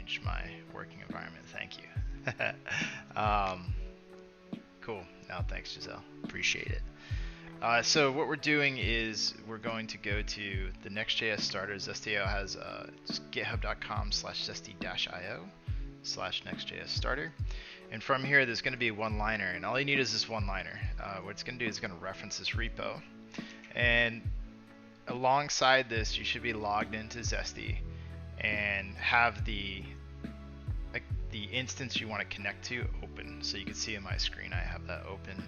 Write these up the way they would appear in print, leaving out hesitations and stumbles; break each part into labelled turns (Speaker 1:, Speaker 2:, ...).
Speaker 1: changed my working environment. Thank you. Cool. No, thanks, Giselle. Appreciate it. So what we're doing is we're going to go to the Next.js starter. Zesty-io has just github.com/zesty-io/Next.js starter. And from here, there's going to be a one-liner, and all you need is this one-liner. What it's going to do is going to reference this repo. And alongside this, you should be logged into Zesty and have the instance you want to connect to open. So you can see in my screen, I have that open.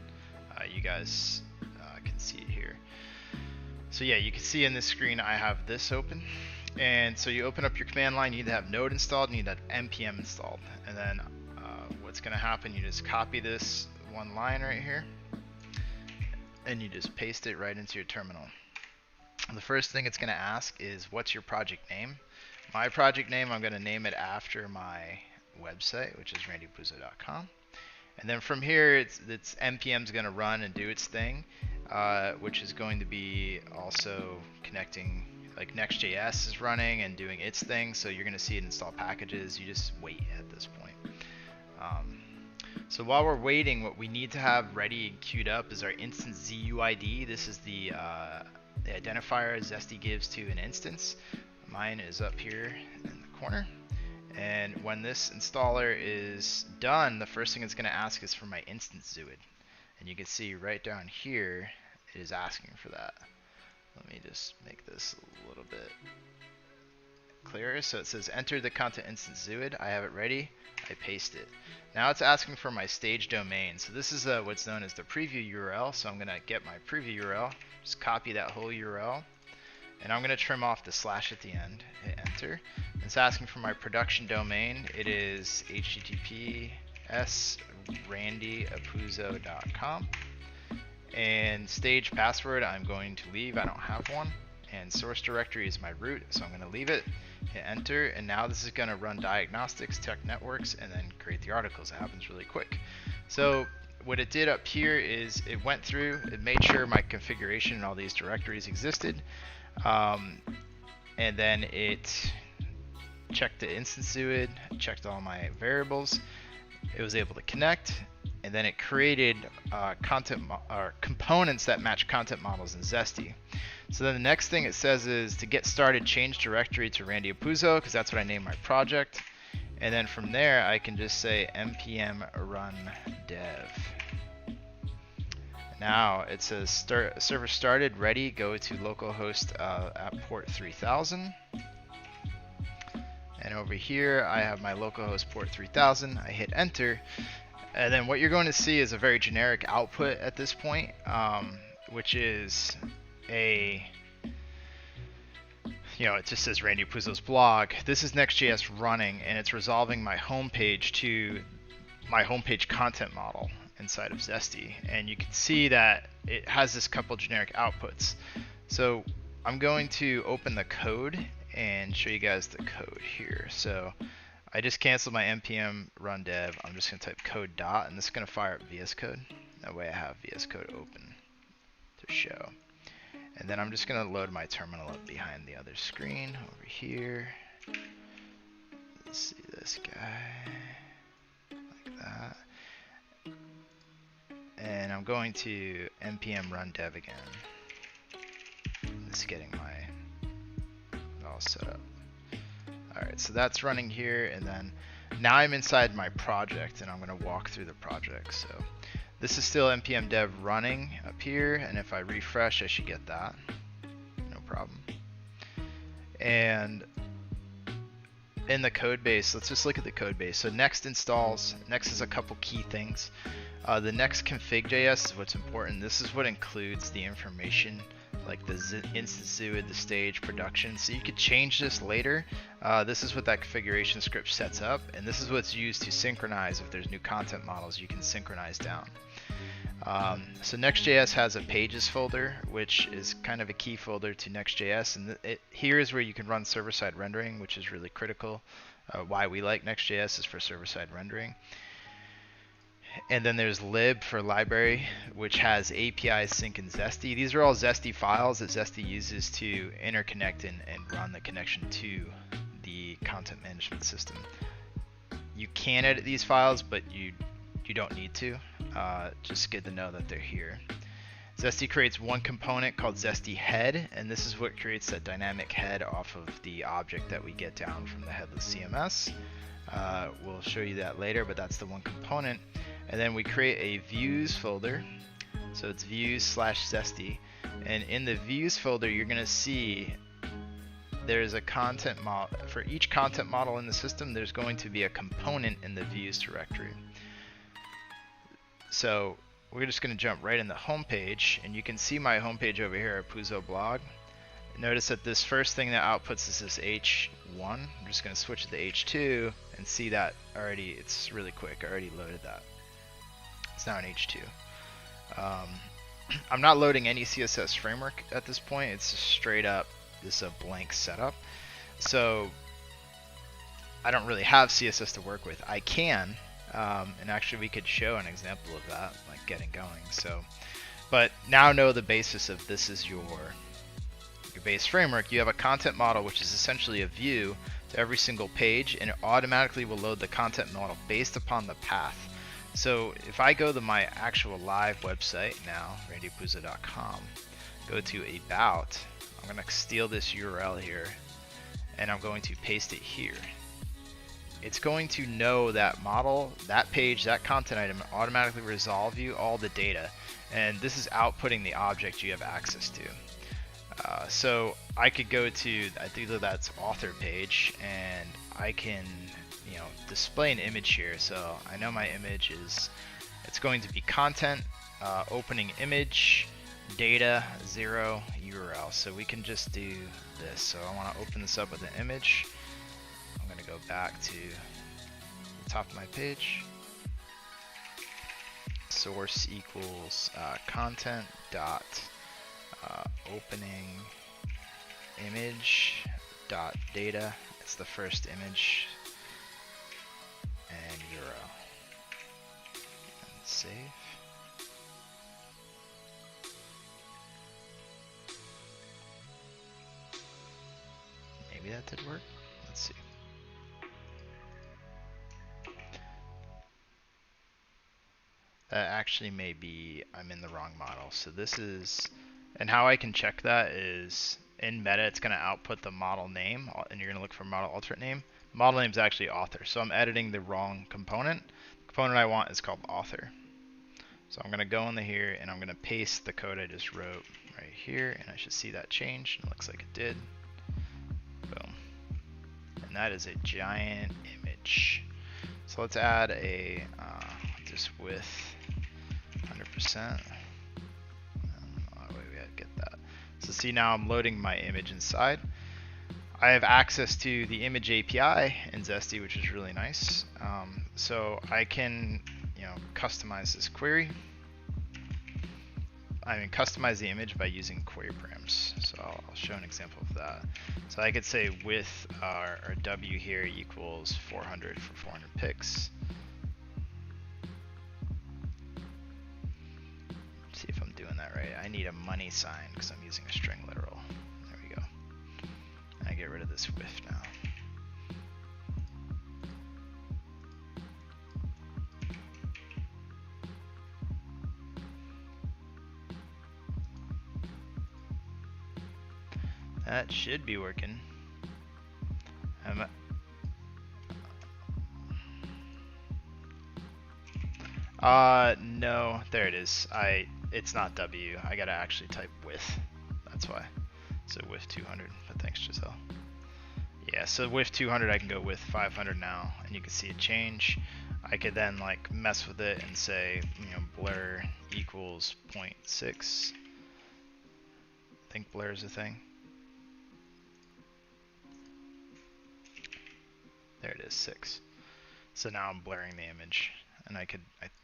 Speaker 1: You guys can see it here. So yeah, you can see in this screen I have this open, and so you open up your command line. You need to have node installed, and you need to have npm installed, and then what's going to happen, you just copy this one line right here and you just paste it right into your terminal. And the first thing it's going to ask is, what's your project name? My project name, I'm going to name it after my website, which is randypuzo.com. And then from here, it's npm is going to run and do its thing, which is going to be also connecting, like Next.js is running and doing its thing, so you're going to see it install packages. You just wait at this point. So while we're waiting, what we need to have ready and queued up is our instance ZUID. This is the identifier Zesty gives to an instance. Mine is up here in the corner. And when this installer is done, the first thing it's going to ask is for my instance ZUID. And you can see right down here, it is asking for that. Let me just make this a little bit clearer. So it says enter the content instance ZUID. I have it ready. I paste it. Now it's asking for my stage domain. So this is what's known as the preview URL. So I'm going to get my preview URL, just copy that whole URL, and I'm going to trim off the slash at the end, hit enter. It's asking for my production domain. It is https randypuzo.com. And stage password I'm going to leave, I don't have one. And source directory is my root, so I'm going to leave it, hit enter, and now this is going to run diagnostics, tech networks, and then create the articles. It happens really quick. So what it did up here is it went through, it made sure my configuration and all these directories existed, and then it checked the instance ZUID, checked all my variables. It was able to connect, and then it created components that match content models in Zesty. So then the next thing it says is to get started, change directory to Randy Puzo, because that's what I named my project. And then from there, I can just say npm run dev. Now it says server started, ready, go to localhost at port 3000. And over here, I have my localhost port 3000. I hit enter. And then what you're going to see is a very generic output at this point, which is it just says Randy Puzo's blog. This is Next.js running, and it's resolving my homepage to my homepage content model inside of Zesty. And you can see that it has this couple generic outputs. So I'm going to open the code and show you guys the code here. So I just canceled my npm run dev. I'm just going to type code dot, and this is going to fire up VS Code. That way I have VS Code open to show. And then I'm just going to load my terminal up behind the other screen over here. Let's see this guy, like that. And I'm going to npm run dev again. Just getting my all set up. Alright, so that's running here, and then now I'm inside my project, and I'm going to walk through the project. So this is still npm dev running up here, and if I refresh, I should get that. No problem. And in the code base, let's just look at the code base. So Next installs. Next is a couple key things. The Next config.js is what's important. This is what includes the information like the instance ZUID, the stage, production. So you could change this later. This is what that configuration script sets up, and this is what's used to synchronize. If there's new content models, you can synchronize down. So Next.js has a pages folder, which is kind of a key folder to Next.js, and here is where you can run server-side rendering, which is really critical. Why we like Next.js is for server-side rendering. And then there's lib for library, which has API sync and Zesty. These are all Zesty files that Zesty uses to interconnect and run the connection to the content management system. You can edit these files, but you don't need to. Just good to know that they're here. Zesty creates one component called zesty head, and this is what creates that dynamic head off of the object that we get down from the headless CMS. We'll show you that later, but that's the one component. And then we create a views folder. So it's views/zesty. And in the views folder, you're going to see there's a content model. For each content model in the system, there's going to be a component in the views directory. So we're just going to jump right in the home page, and you can see my home page over here at Puzo blog. Notice that this first thing that outputs is this H1. I'm just going to switch to the H2 and see that already. It's really quick. I already loaded that. It's now an H2. I'm not loading any CSS framework at this point. It's just straight up this a blank setup. So I don't really have CSS to work with. I can. And actually we could show an example of that, like getting going. So, but now know the basis of this is your base framework. You have a content model, which is essentially a view to every single page, and it automatically will load the content model based upon the path. So if I go to my actual live website now, randypuzo.com, go to about, I'm going to steal this URL here, and I'm going to paste it here. It's going to know that model, that page, that content item, and automatically resolve you all the data. And this is outputting the object you have access to. So I could go to, I think that's author page, and I can, display an image here. So I know my image is, it's going to be content, opening image, data, 0, URL. So we can just do this. So I want to open this up with an image. I'm going to go back to the top of my page. Source equals content dot opening image dot data. It's the first image and URL. And save. Maybe that did work. Let's see. That actually may be, I'm in the wrong model. So this is, and how I can check that is in meta, it's going to output the model name, and you're going to look for model alternate name. Model name is actually author. So I'm editing the wrong component. The component I want is called author. So I'm going to go in here and I'm going to paste the code I just wrote right here, and I should see that change. It looks like it did. Boom. And that is a giant image. So let's add a just width 100%. That way we gotta get that. So see, now I'm loading my image inside. I have access to the image API in Zesty, which is really nice. So I can, customize this query. Customize the image by using query params. So I'll show an example of that. So I could say width our W here equals 400 for 400 pics. See if I'm doing that right. I need a money sign because I'm using a string literal. There we go. I get rid of this width now. That should be working. No, there it is. It's not W. I gotta actually type width. That's why. So width 200. But thanks, Giselle. Yeah, so width 200, I can go with 500 now, and you can see it change. I could then mess with it and say, blur equals 0.6. I think blur is a thing. There it is, 6. So now I'm blurring the image, and I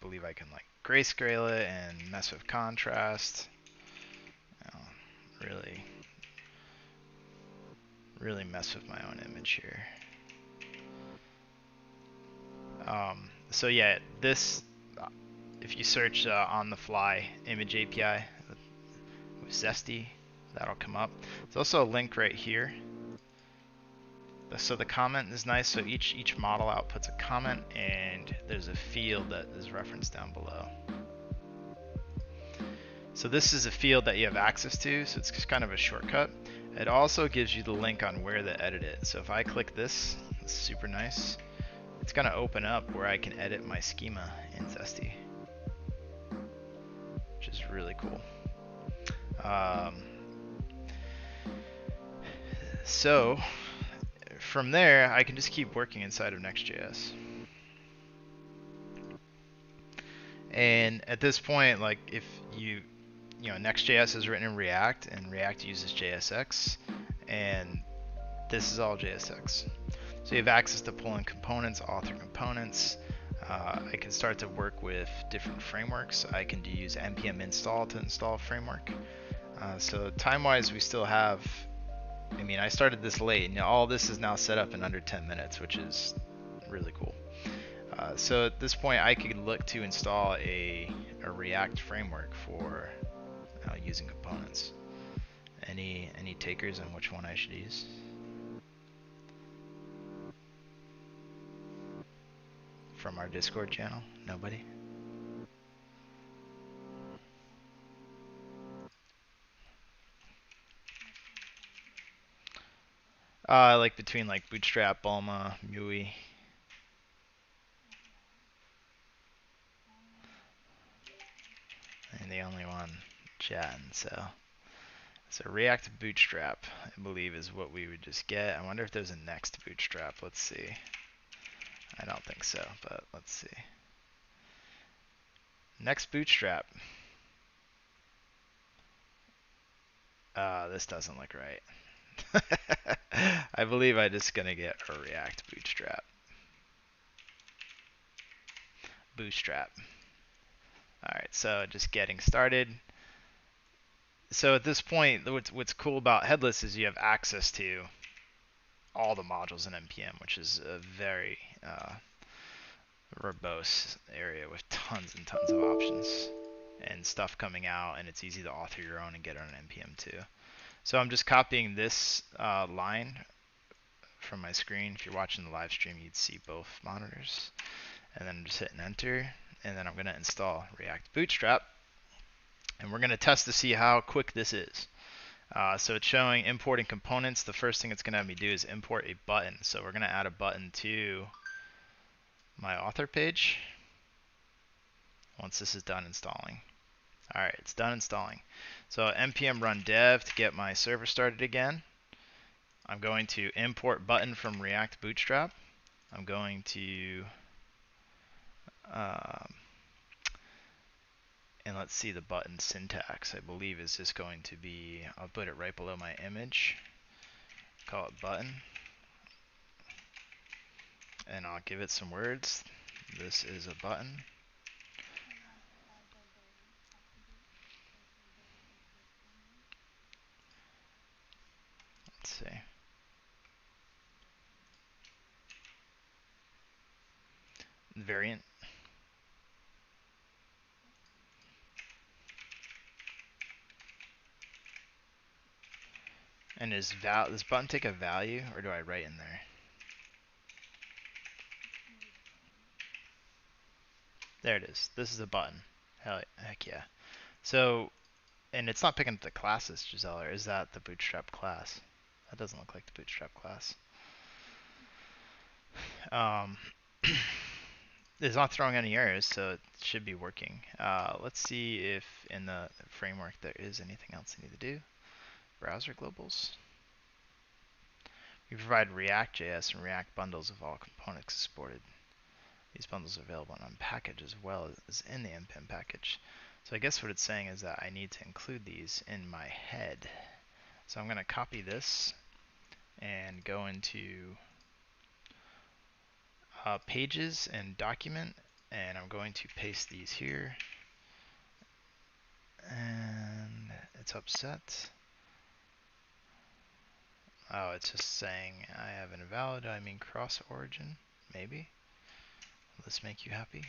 Speaker 1: believe I can grayscale it and mess with contrast. Really mess with my own image here. So yeah, this, if you search on the fly image API with Zesty, that'll come up. There's also a link right here. So the comment is nice. So each model outputs a comment, and there's a field that is referenced down below. So this is a field that you have access to, so it's just kind of a shortcut. It also gives you the link on where to edit it. So if I click this, it's super nice. It's going to open up where I can edit my schema in Zesty, which is really cool. So from there, I can just keep working inside of Next.js. And at this point, like if you know, Next.js is written in React, and React uses JSX, and this is all JSX. So you have access to pull in components, author components. I can start to work with different frameworks. I can use npm install to install a framework. So time-wise, we still have, I mean, I started this late, and all this is now set up in under 10 minutes, which is really cool. So at this point, I could look to install a React framework for using components. Any takers on which one I should use? From our Discord channel? Nobody? Like between like Bootstrap, Bulma, MUI. And the only one chatting, so React Bootstrap, I believe, is what we would just get. I wonder if there's a next Bootstrap. Let's see. I don't think so, but let's see. Next Bootstrap. This doesn't look right. I believe I'm just gonna get a React Bootstrap. Bootstrap. Alright, so just getting started. So at this point, what's cool about Headless is you have access to all the modules in NPM, which is a very verbose area with tons and tons of options and stuff coming out, and it's easy to author your own and get on NPM too. So I'm just copying this line from my screen. If you're watching the live stream, you'd see both monitors. And then I'm just hitting enter, and then I'm going to install React Bootstrap. And we're going to test to see how quick this is. So it's showing importing components. The first thing it's going to have me do is import a button. So we're going to add a button to my author page once this is done installing. Alright, it's done installing. So npm run dev to get my server started again. I'm going to import button from React Bootstrap. I'm going to and let's see the button syntax. I believe is just going to be, I'll put it right below my image, call it button, and I'll give it some words. This is a button. Let's see. Variant. And does this button take a value, or do I write in there? There it is. This is a button. Heck yeah. So, and it's not picking up the classes, Giselle, or is that the Bootstrap class? That doesn't look like the Bootstrap class. It's not throwing any errors, so it should be working. Let's see if in the framework there is anything else I need to do. Browser globals. We provide React.js and React bundles of all components exported. These bundles are available on package as well as in the npm package. So I guess what it's saying is that I need to include these in my head. So I'm going to copy this and go into pages and document, and I'm going to paste these here. And it's upset. Oh, it's just saying I have an invalid, I mean cross origin, maybe. Will this make you happy?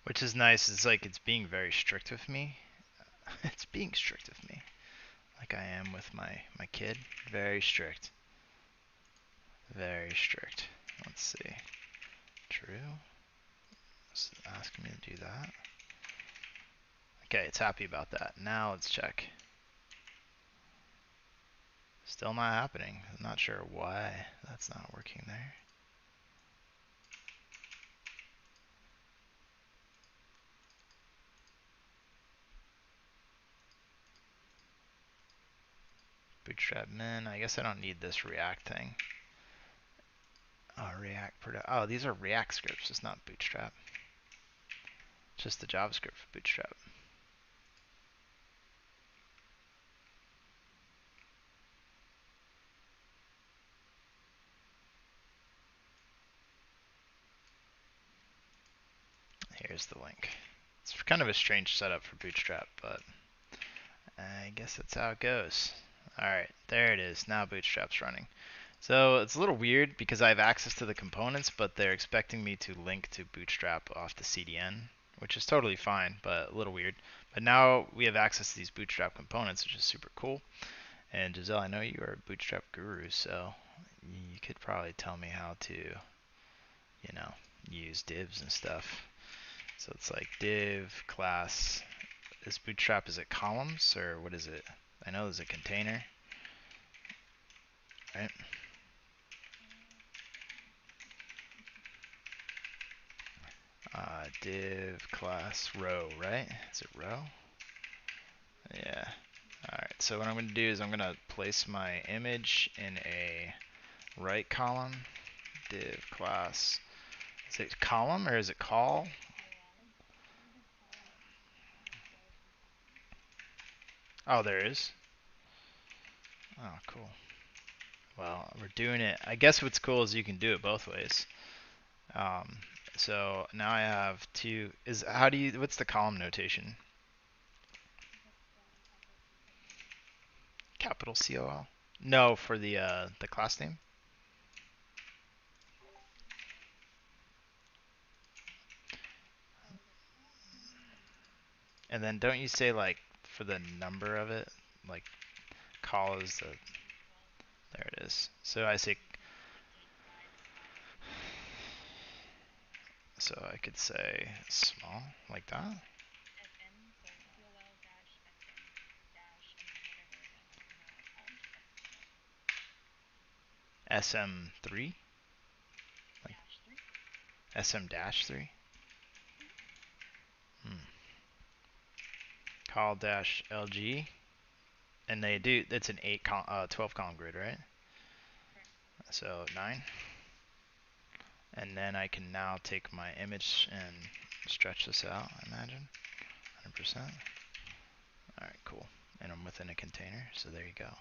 Speaker 1: Which is nice. It's like it's being very strict with me. It's being strict with me. Like I am with my kid. Very strict. Very strict. Let's see. True. It's asking me to do that. Okay, it's happy about that. Now let's check. Still not happening. I'm not sure why that's not working there. Bootstrap min. I guess I don't need this React thing. Oh, oh, these are React scripts. It's not Bootstrap. It's just the JavaScript for Bootstrap. Here's the link. It's kind of a strange setup for Bootstrap, but I guess that's how it goes. Alright, there it is. Now Bootstrap's running. So it's a little weird because I have access to the components, but they're expecting me to link to Bootstrap off the CDN, which is totally fine, but a little weird. But now we have access to these Bootstrap components, which is super cool. And Giselle, I know you are a Bootstrap guru, so you could probably tell me how to, you know, use divs and stuff. So it's like div, class. Is Bootstrap, is it columns or what is it? I know there's a container, right? Div class row, right? Is it row? Yeah. Alright, so what I'm going to do is I'm going to place my image in a right column. Div class. Is it column or is it call? Oh, there is. Oh, cool. Well, we're doing it. I guess what's cool is you can do it both ways. So now I have two. What's the column notation? Capital COL? No, for the class name. And then don't you say like for the number of it, like call is the, there it is. So I say, so I could say small like that. SM3, like SM-3. Call dash LG, and they do. It's an 12 column grid, right? So 9. And then I can now take my image and stretch this out, I imagine. 100%. Alright, cool. And I'm within a container, so there you go.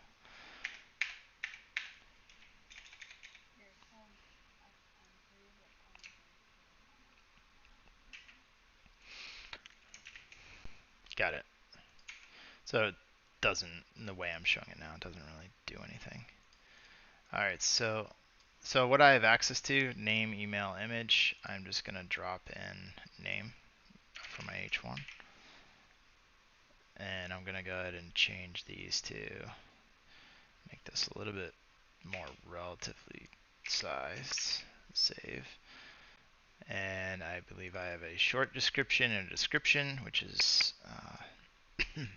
Speaker 1: Got it. So it doesn't, in the way I'm showing it now, it doesn't really do anything. Alright, so what I have access to, name, email, image, I'm just going to drop in name for my H1. And I'm going to go ahead and change these to make this a little bit more relatively sized. Save. And I believe I have a short description and a description, which is I'm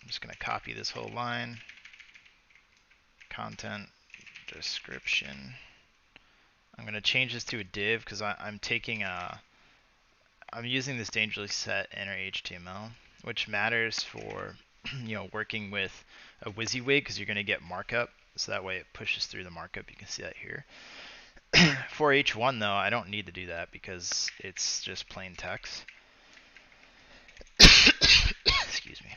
Speaker 1: just going to copy this whole line. Content, description. I'm going to change this to a div because I'm using this dangerously set inner HTML, which matters for working with a WYSIWYG because you're going to get markup. So that way it pushes through the markup. You can see that here. For H1 though, I don't need to do that because it's just plain text. Excuse me.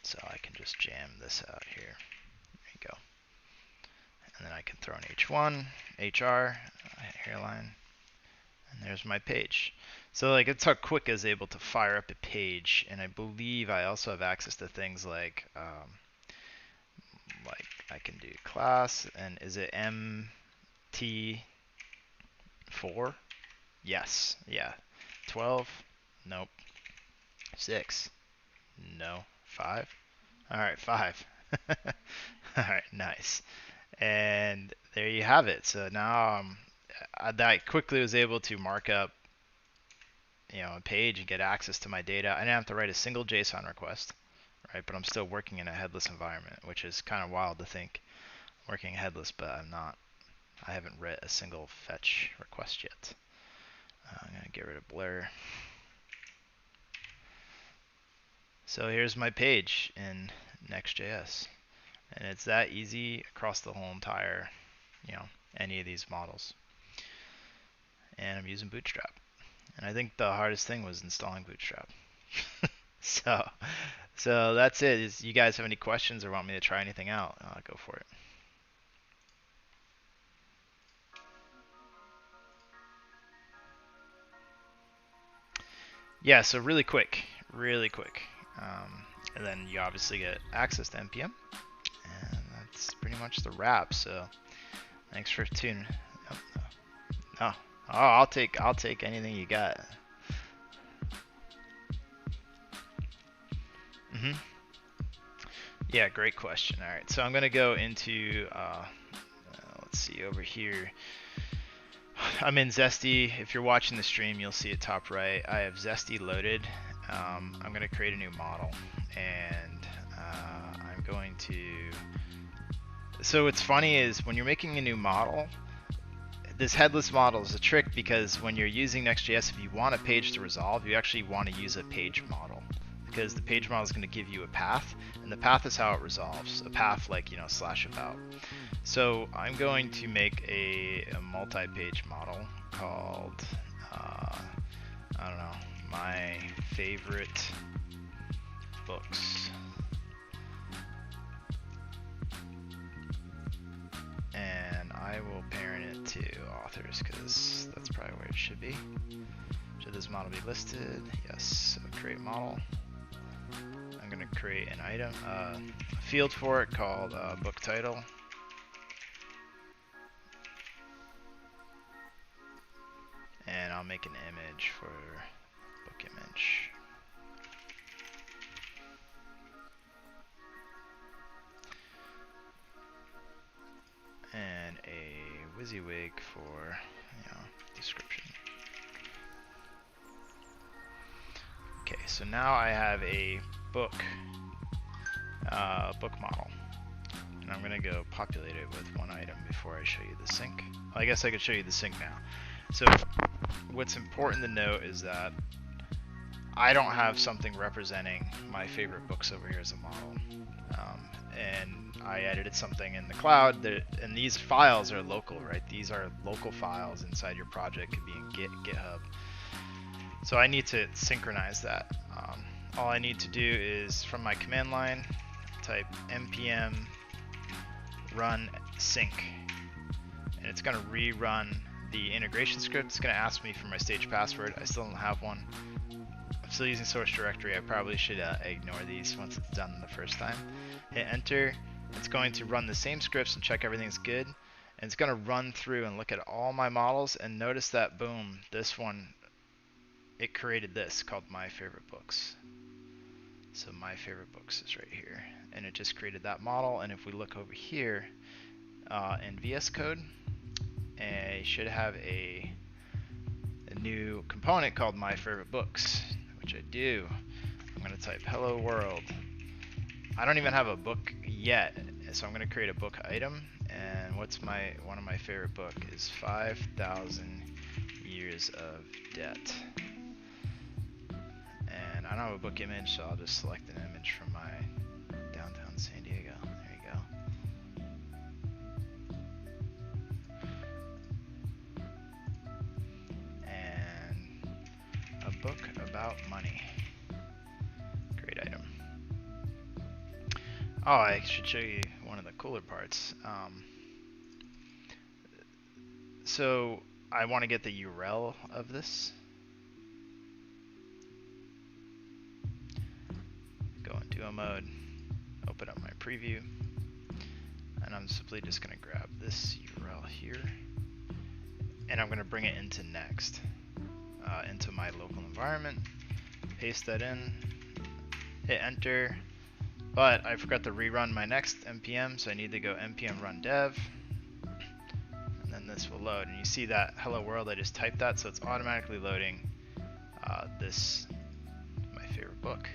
Speaker 1: So I can just jam this out here. There you go. And then I can throw in H1, HR, hairline, and there's my page. So like it's how Quick is able to fire up a page, and I believe I also have access to things like I can do class, and is it MT4? Yes. Yeah. 12. Nope. 6. No. 5. All right, 5. All right, nice. And there you have it. So now I quickly was able to mark up, a page and get access to my data. I didn't have to write a single JSON request, right? But I'm still working in a headless environment, which is kind of wild to think working headless, but I'm not. I haven't writ a single fetch request yet. I'm gonna get rid of blur. So here's my page in Next.js, and it's that easy across the whole entire, any of these models. And I'm using Bootstrap. And I think the hardest thing was installing Bootstrap. so, so that's it. Is you guys have any questions or want me to try anything out? Go for it. Yeah, so really quick. And then you obviously get access to NPM. And that's pretty much the wrap. So thanks for tuning. Oh, I'll take anything you got. Yeah, great question. All right, so I'm gonna go into let's see over here. I'm in Zesty. If you're watching the stream, you'll see it top right. I have Zesty loaded. I'm gonna create a new model, and I'm going to. So what's funny is when you're making a new model, this headless model is a trick because when you're using Next.js, if you want a page to resolve, you actually want to use a page model because the page model is going to give you a path, and the path is how it resolves. A path like /about. So I'm going to make a multi-page model called I don't know, my favorite books. And I will parent it to authors because that's probably where it should be. Should this model be listed? Yes. So create model. I'm going to create an item, a field for it called book title. And I'll make an image for book image. And a WYSIWYG for description. Okay, so now I have a book model, and I'm gonna go populate it with one item before I show you the sync. Well, I guess I could show you the sync now. So what's important to note is that I don't have something representing my favorite books over here as a model. And I edited something in the cloud, and these files are local, right? These are local files inside your project, could be in GitHub. So I need to synchronize that. All I need to do is from my command line, type npm run sync, and it's going to rerun the integration script. It's going to ask me for my stage password. I still don't have one. I'm still using source directory. I probably should ignore these once it's done the first time. Hit enter. It's going to run the same scripts and check everything's good. And it's going to run through and look at all my models, and notice that boom, this one, it created this called my favorite books. So my favorite books is right here, and it just created that model. And if we look over here in VS Code, I should have a new component called my favorite books, which I do. I'm going to type hello world. I don't even have a book yet, so I'm going to create a book item. And what's one of my favorite book is 5,000 Years of Debt. And I don't have a book image, so I'll just select an image from my downtown San Diego. There you go. And a book about money. Great item. Oh, I should show you one of the cooler parts. So I want to get the URL of this. Go in duo mode, open up my preview, and I'm simply just going to grab this URL here, and I'm going to bring it into Next. into my local environment, paste that in, hit enter, but I forgot to rerun my next npm, so I need to go npm run dev, and then this will load, and you see that hello world, I just typed that, so it's automatically loading this, my favorite book.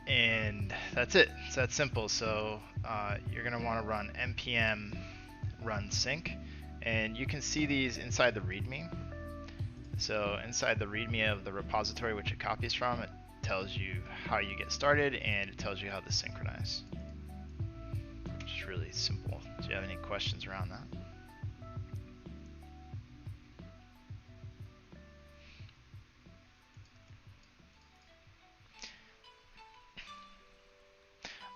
Speaker 1: And that's it. It's that simple. So you're going to want to run npm run sync, and you can see these inside the README. So inside the README of the repository which it copies from, it tells you how you get started, and it tells you how to synchronize. Which is really simple. Do you have any questions around that?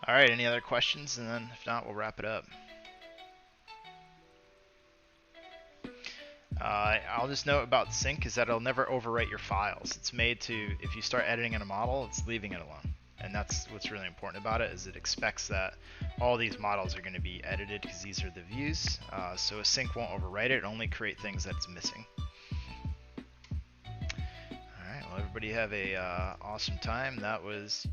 Speaker 1: All right, any other questions? And then if not, we'll wrap it up. I'll just note about sync is that it'll never overwrite your files. It's made to, if you start editing in a model, it's leaving it alone. And that's what's really important about it, is it expects that all these models are going to be edited because these are the views. So a sync won't overwrite it, only create things that it's missing. All right, well, everybody have a awesome time. That was